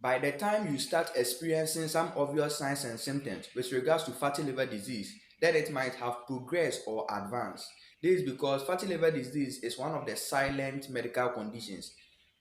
By the time you start experiencing some obvious signs and symptoms with regards to fatty liver disease, then it might have progressed or advanced. This is because fatty liver disease is one of the silent medical conditions.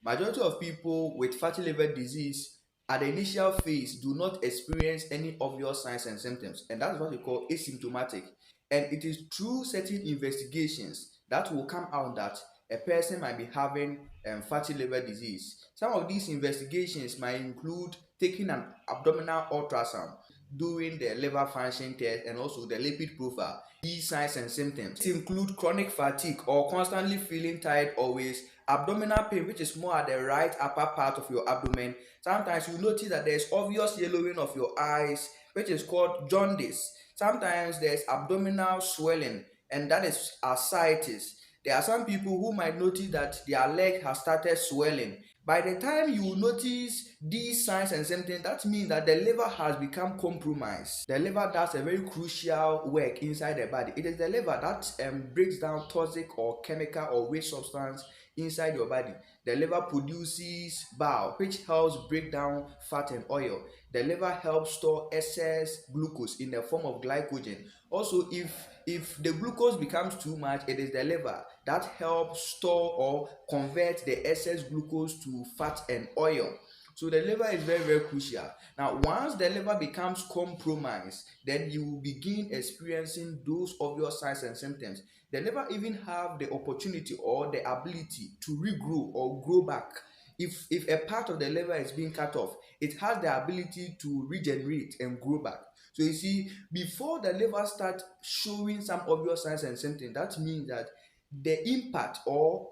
Majority of people with fatty liver disease at the initial phase do not experience any obvious signs and symptoms, and that's what we call asymptomatic. And it is through certain investigations that will come out that a person might be having fatty liver disease. Some of these investigations might include taking an abdominal ultrasound, doing the liver function test, and also the lipid profile. These signs and symptoms include chronic fatigue or constantly feeling tired always, abdominal pain, which is more at the right upper part of your abdomen. Sometimes you notice that there's obvious yellowing of your eyes, which is called jaundice. Sometimes there's abdominal swelling, and that is ascites. There are some people who might notice that their leg has started swelling. By the time you notice these signs and symptoms, that means that the liver has become compromised. The liver does a very crucial work inside the body. It is the liver that breaks down toxic or chemical or waste substance inside your body. The liver produces bile, which helps break down fat and oil. The liver helps store excess glucose in the form of glycogen. Also, if the glucose becomes too much, it is the liver that helps store or convert the excess glucose to fat and oil. So the liver is very crucial. Now, once the liver becomes compromised, then you will begin experiencing those obvious signs and symptoms. The liver even have the opportunity or the ability to regrow or grow back. If a part of the liver is being cut off, it has the ability to regenerate and grow back. So you see, before the liver starts showing some obvious signs and symptoms, that means that the impact or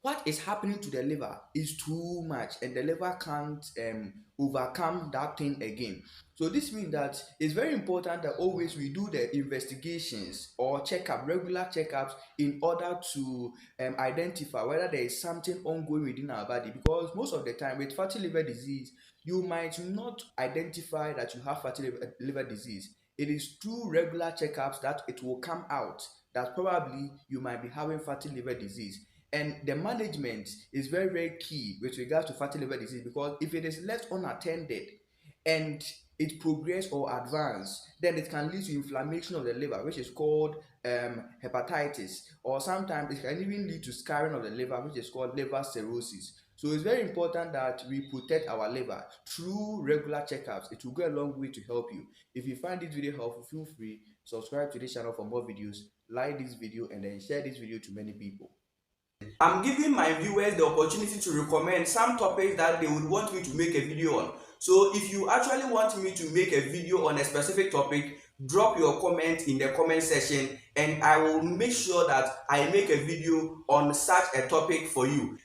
what is happening to the liver is too much, and the liver can't overcome that thing again. So this means that it's very important that always we do the investigations or regular checkups, in order to identify whether there is something ongoing within our body. Because most of the time with fatty liver disease, you might not identify that you have liver disease. It is through regular checkups that it will come out that probably you might be having fatty liver disease. And the management is very key with regards to fatty liver disease, because if it is left unattended and it progress or advance, then it can lead to inflammation of the liver, which is called hepatitis, or sometimes it can even lead to scarring of the liver, which is called liver cirrhosis. So it's very important that we protect our liver through regular checkups. It will go a long way to help you. If you find this video helpful, feel free subscribe to this channel for more videos, like this video, and then share this video to many people. I'm giving my viewers the opportunity to recommend some topics that they would want me to make a video on. So if you actually want me to make a video on a specific topic, drop your comment in the comment section, and I will make sure that I make a video on such a topic for you.